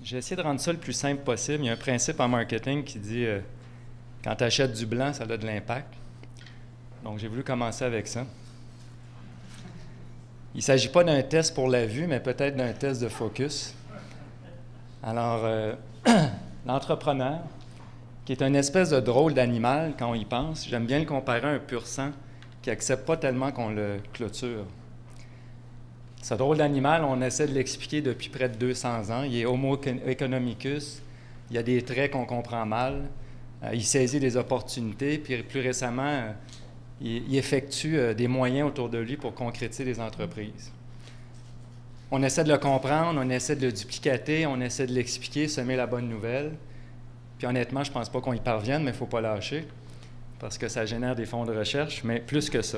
J'ai essayé de rendre ça le plus simple possible. Il y a un principe en marketing qui dit quand tu achètes du blanc, ça a de l'impact. Donc, j'ai voulu commencer avec ça. Il ne s'agit pas d'un test pour la vue, mais peut-être d'un test de focus. Alors, l'entrepreneur, qui est une espèce de drôle d'animal quand on y pense, j'aime bien le comparer à un pur sang qui n'accepte pas tellement qu'on le clôture. Ce drôle d'animal, on essaie de l'expliquer depuis près de 200 ans. Il est Homo economicus, il y a des traits qu'on comprend mal, il saisit des opportunités, puis plus récemment, il effectue des moyens autour de lui pour concrétiser des entreprises. On essaie de le comprendre, on essaie de le duplicater, on essaie de l'expliquer, semer la bonne nouvelle. Puis honnêtement, je ne pense pas qu'on y parvienne, mais il ne faut pas lâcher, parce que ça génère des fonds de recherche, mais plus que ça.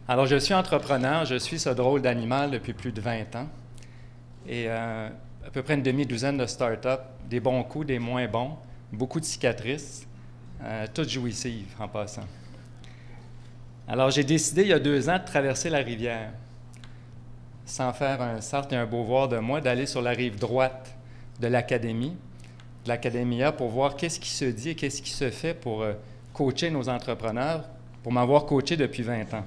Alors, je suis entrepreneur, je suis ce drôle d'animal depuis plus de 20 ans, et à peu près une demi-douzaine de start-up, des bons coups, des moins bons, beaucoup de cicatrices, toutes jouissives en passant. Alors, j'ai décidé il y a 2 ans de traverser la rivière, sans faire un sartre et un beauvoir de moi, d'aller sur la rive droite de l'académie, de l'académia, pour voir qu'est-ce qui se dit et qu'est-ce qui se fait pour coacher nos entrepreneurs, pour m'avoir coaché depuis 20 ans.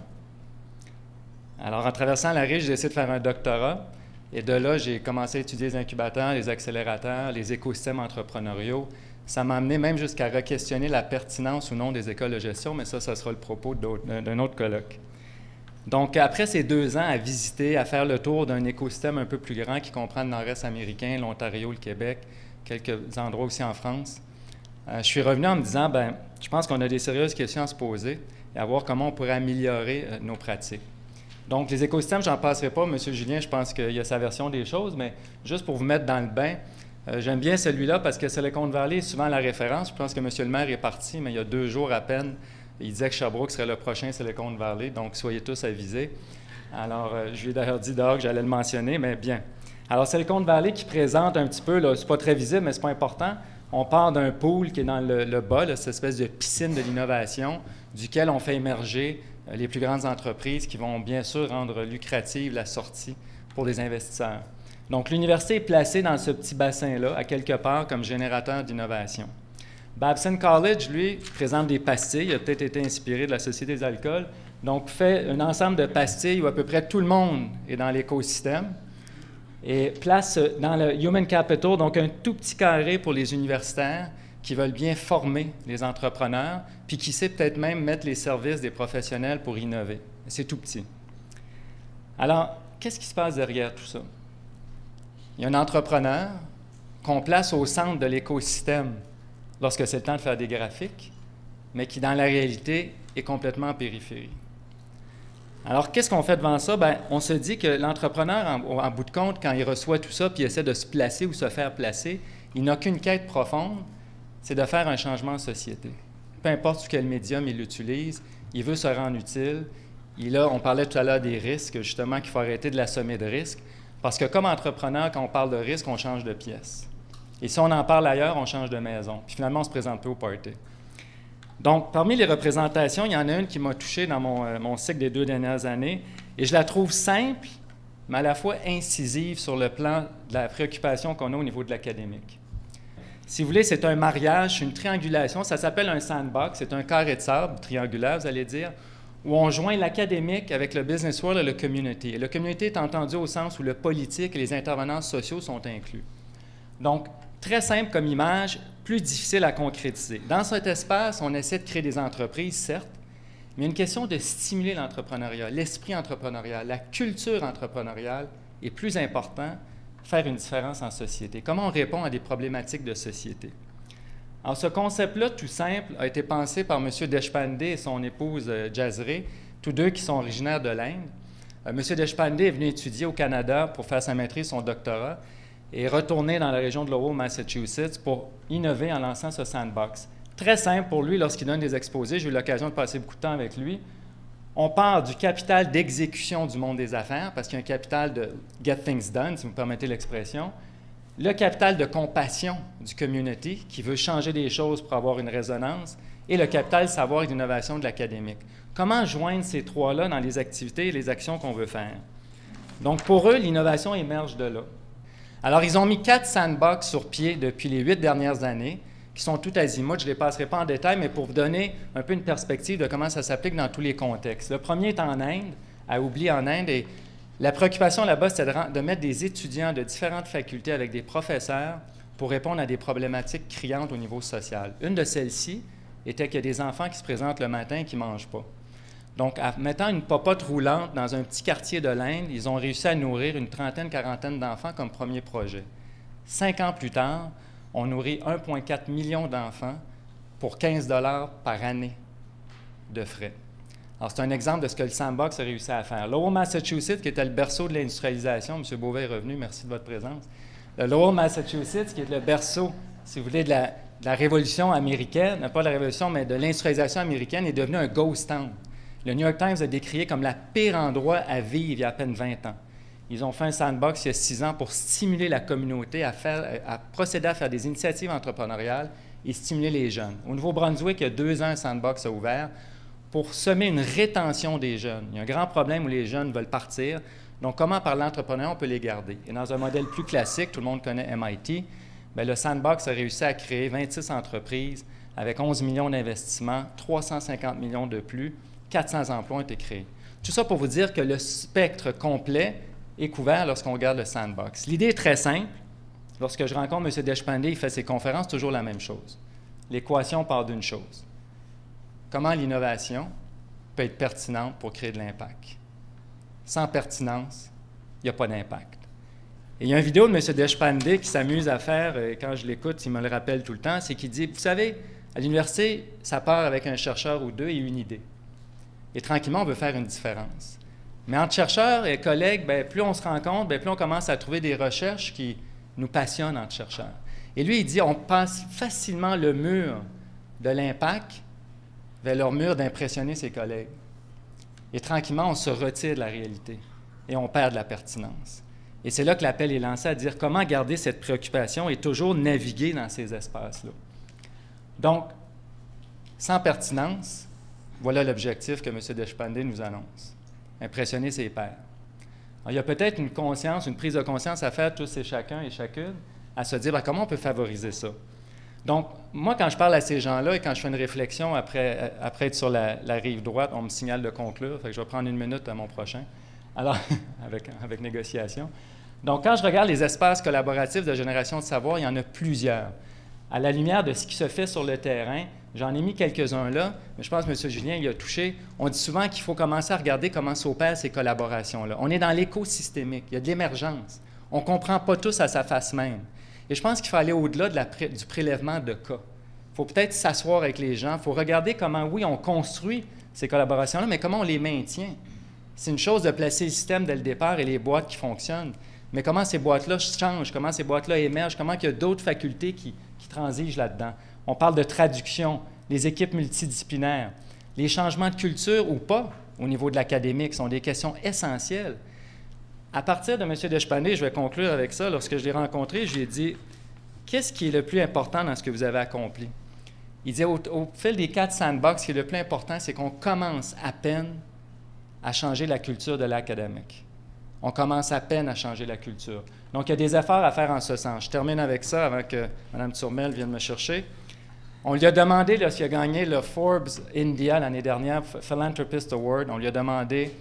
Alors, en traversant la rive, j'ai décidé de faire un doctorat, et de là, j'ai commencé à étudier les incubateurs, les accélérateurs, les écosystèmes entrepreneuriaux. Ça m'a amené même jusqu'à re-questionner la pertinence ou non des écoles de gestion, mais ça sera le propos d'un autre colloque. Donc, après ces 2 ans à visiter, à faire le tour d'un écosystème un peu plus grand qui comprend le nord-est américain, l'Ontario, le Québec, quelques endroits aussi en France, je suis revenu en me disant, je pense qu'on a des sérieuses questions à se poser et à voir comment on pourrait améliorer nos pratiques. Donc, les écosystèmes, j'en passerai pas. M. Julien, je pense qu'il y a sa version des choses, mais juste pour vous mettre dans le bain, j'aime bien celui-là parce que Silicon Valley est souvent la référence. Je pense que M. le maire est parti, mais il y a 2 jours à peine, il disait que Sherbrooke serait le prochain Silicon Valley, donc soyez tous avisés. Alors, je lui ai d'ailleurs dit dehors que j'allais le mentionner, mais bien. Alors, Silicon Valley qui présente un petit peu, là, c'est pas très visible, mais c'est pas important. On part d'un pool qui est dans le bas, là, cette espèce de piscine de l'innovation, duquel on fait émerger les plus grandes entreprises qui vont bien sûr rendre lucrative la sortie pour les investisseurs. Donc, l'université est placée dans ce petit bassin-là, à quelque part, comme générateur d'innovation. Babson College, lui, présente des pastilles. Il a peut-être été inspiré de la Société des alcools. Donc, fait un ensemble de pastilles où à peu près tout le monde est dans l'écosystème et place dans le Human Capital, donc un tout petit carré pour les universitaires qui veulent bien former les entrepreneurs, puis qui sait peut-être même mettre les services des professionnels pour innover. C'est tout petit. Alors, qu'est-ce qui se passe derrière tout ça? Il y a un entrepreneur qu'on place au centre de l'écosystème lorsque c'est le temps de faire des graphiques, mais qui, dans la réalité, est complètement en périphérie. Alors, qu'est-ce qu'on fait devant ça? On se dit que l'entrepreneur, en bout de compte, quand il reçoit tout ça, puis il essaie de se placer ou se faire placer, il n'a qu'une quête profonde, c'est de faire un changement de société. Peu importe sous quel médium il l'utilise, il veut se rendre utile. On parlait tout à l'heure des risques, justement, qu'il faut arrêter de l'assommer de risques, parce que comme entrepreneur, quand on parle de risque, on change de pièce. Et si on en parle ailleurs, on change de maison. Puis finalement, on se présente peu au party. Donc, parmi les représentations, il y en a une qui m'a touché dans mon cycle des 2 dernières années, et je la trouve simple, mais à la fois incisive sur le plan de la préoccupation qu'on a au niveau de l'académique. Si vous voulez, c'est un mariage, une triangulation, ça s'appelle un sandbox, c'est un carré de sable triangulaire, vous allez dire, où on joint l'académique avec le business world et le community. Et le community est entendu au sens où le politique et les intervenants sociaux sont inclus. Donc, très simple comme image, plus difficile à concrétiser. Dans cet espace, on essaie de créer des entreprises, certes, mais il y a une question de stimuler l'entrepreneuriat, l'esprit entrepreneurial, la culture entrepreneuriale est plus important, faire une différence en société. Comment on répond à des problématiques de société? Alors, ce concept-là, tout simple, a été pensé par M. Deshpande et son épouse Jazré, tous deux qui sont originaires de l'Inde. M. Deshpande est venu étudier au Canada pour faire sa maîtrise, son doctorat, et retourner dans la région de Lowell, Massachusetts, pour innover en lançant ce sandbox. Très simple pour lui lorsqu'il donne des exposés. J'ai eu l'occasion de passer beaucoup de temps avec lui. On part du capital d'exécution du monde des affaires, parce qu'il y a un capital de « get things done », si vous me permettez l'expression, le capital de compassion du community, qui veut changer des choses pour avoir une résonance, et le capital savoir et d'innovation de l'académique. Comment joindre ces 3-là dans les activités et les actions qu'on veut faire? Donc, pour eux, l'innovation émerge de là. Alors, ils ont mis 4 sandbox sur pied depuis les 8 dernières années, qui sont tout azimuts. Je ne les passerai pas en détail, mais pour vous donner un peu une perspective de comment ça s'applique dans tous les contextes. Le premier est en Inde, à Hubli en Inde, et la préoccupation là-bas, c'est de mettre des étudiants de différentes facultés avec des professeurs pour répondre à des problématiques criantes au niveau social. Une de celles-ci était qu'il y a des enfants qui se présentent le matin et qui ne mangent pas. Donc, en mettant une popote roulante dans un petit quartier de l'Inde, ils ont réussi à nourrir une trentaine, quarantaine d'enfants comme premier projet. 5 ans plus tard, on nourrit 1,4 million d'enfants pour 15 $ par année de frais. Alors, c'est un exemple de ce que le Sandbox a réussi à faire. Lowell, Massachusetts, qui était le berceau de l'industrialisation, M. Beauvais est revenu, merci de votre présence. Le Lowell, Massachusetts, qui est le berceau, si vous voulez, de la révolution américaine, pas de la révolution, mais de l'industrialisation américaine, est devenu un ghost town. Le New York Times a décrié comme la pire endroit à vivre il y a à peine 20 ans. Ils ont fait un sandbox il y a 6 ans pour stimuler la communauté à procéder à faire des initiatives entrepreneuriales et stimuler les jeunes. Au Nouveau-Brunswick, il y a 2 ans, un sandbox a ouvert pour semer une rétention des jeunes. Il y a un grand problème où les jeunes veulent partir. Donc, comment par l'entrepreneuriat on peut les garder? Et dans un modèle plus classique, tout le monde connaît MIT, bien, le Sandbox a réussi à créer 26 entreprises avec 11 millions d'investissements, 350 millions de plus, 400 emplois ont été créés. Tout ça pour vous dire que le spectre complet est couvert lorsqu'on regarde le Sandbox. L'idée est très simple. Lorsque je rencontre M. Deshpande, il fait ses conférences, toujours la même chose. L'équation part d'une chose. Comment l'innovation peut être pertinente pour créer de l'impact? Sans pertinence, il n'y a pas d'impact. Et il y a une vidéo de M. Deshpande qui s'amuse à faire, et quand je l'écoute, il me le rappelle tout le temps, c'est qu'il dit, vous savez, à l'université, ça part avec un chercheur ou deux et une idée. Et tranquillement, on veut faire une différence. Mais entre chercheurs et collègues, bien, plus on se rencontre, bien, plus on commence à trouver des recherches qui nous passionnent entre chercheurs. Et lui, il dit, on passe facilement le mur de l'impact vers leur mur d'impressionner ses collègues. Et tranquillement, on se retire de la réalité et on perd de la pertinence. Et c'est là que l'appel est lancé à dire comment garder cette préoccupation et toujours naviguer dans ces espaces-là. Donc, sans pertinence, voilà l'objectif que M. Deshpande nous annonce. Impressionner ses pairs. Alors, il y a peut-être une conscience, une prise de conscience à faire tous et chacun et chacune, à se dire, bien, comment on peut favoriser ça? Donc, moi, quand je parle à ces gens-là et quand je fais une réflexion après être sur la rive droite, on me signale de conclure, fait que je vais prendre 1 minute à mon prochain, alors, avec négociation. Donc, quand je regarde les espaces collaboratifs de génération de savoir, il y en a plusieurs. À la lumière de ce qui se fait sur le terrain, j'en ai mis quelques-uns là, mais je pense que M. Julien y a touché. On dit souvent qu'il faut commencer à regarder comment s'opèrent ces collaborations-là. On est dans l'écosystémique, il y a de l'émergence. On ne comprend pas tous à sa face même. Et je pense qu'il faut aller au-delà du prélèvement de cas. Il faut peut-être s'asseoir avec les gens, il faut regarder comment, oui, on construit ces collaborations-là, mais comment on les maintient. C'est une chose de placer le système dès le départ et les boîtes qui fonctionnent, mais comment ces boîtes-là changent, comment ces boîtes-là émergent, comment il y a d'autres facultés qui transigent là-dedans. On parle de traduction, les équipes multidisciplinaires, les changements de culture ou pas au niveau de l'académique sont des questions essentielles. À partir de M. Deshpande, je vais conclure avec ça, lorsque je l'ai rencontré, je lui ai dit « Qu'est-ce qui est le plus important dans ce que vous avez accompli? » Il dit au fil des 4 sandbox, ce qui est le plus important, c'est qu'on commence à peine à changer la culture de l'académique. On commence à peine à changer la culture. Donc, il y a des efforts à faire en ce sens. Je termine avec ça avant que Mme Turmel vienne me chercher. On lui a demandé, lorsqu'il a gagné le Forbes India l'année dernière, Philanthropist Award, on lui a demandé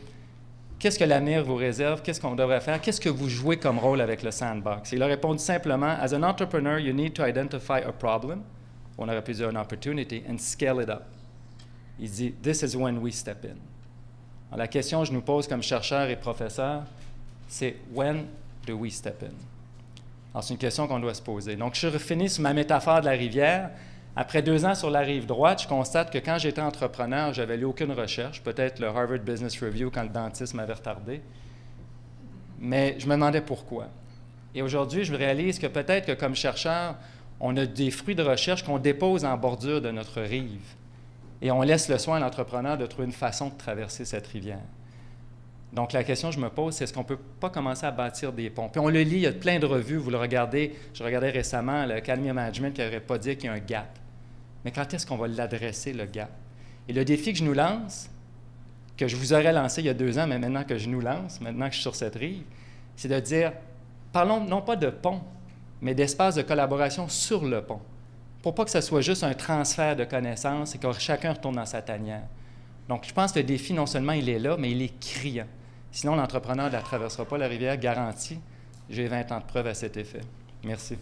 qu'est-ce que l'avenir vous réserve, qu'est-ce qu'on devrait faire, qu'est-ce que vous jouez comme rôle avec le sandbox. Il a répondu simplement, As an entrepreneur, you need to identify a problem, on aurait pu dire an opportunity, and scale it up. Il dit, This is when we step in. Alors, la question que je nous pose comme chercheurs et professeurs, c'est when do we step in? Alors, c'est une question qu'on doit se poser. Donc, je finis sur ma métaphore de la rivière. Après 2 ans sur la rive droite, je constate que quand j'étais entrepreneur, je n'avais lu aucune recherche, peut-être le Harvard Business Review quand le dentiste m'avait retardé, mais je me demandais pourquoi. Et aujourd'hui, je réalise que peut-être que comme chercheur, on a des fruits de recherche qu'on dépose en bordure de notre rive et on laisse le soin à l'entrepreneur de trouver une façon de traverser cette rivière. Donc, la question que je me pose, c'est est-ce qu'on ne peut pas commencer à bâtir des ponts? Puis on le lit, il y a plein de revues, vous le regardez. Je regardais récemment l'Academy of Management qui n'aurait pas dit qu'il y a un gap. Mais quand est-ce qu'on va l'adresser, le gap? Et le défi que je nous lance, que je vous aurais lancé il y a 2 ans, mais maintenant que je nous lance, maintenant que je suis sur cette rive, c'est de dire, parlons non pas de pont, mais d'espace de collaboration sur le pont, pour pas que ce soit juste un transfert de connaissances et que chacun retourne dans sa tanière. Donc, je pense que le défi, non seulement il est là, mais il est criant. Sinon, l'entrepreneur ne la traversera pas, la rivière, garantie. J'ai 20 ans de preuve à cet effet. Merci.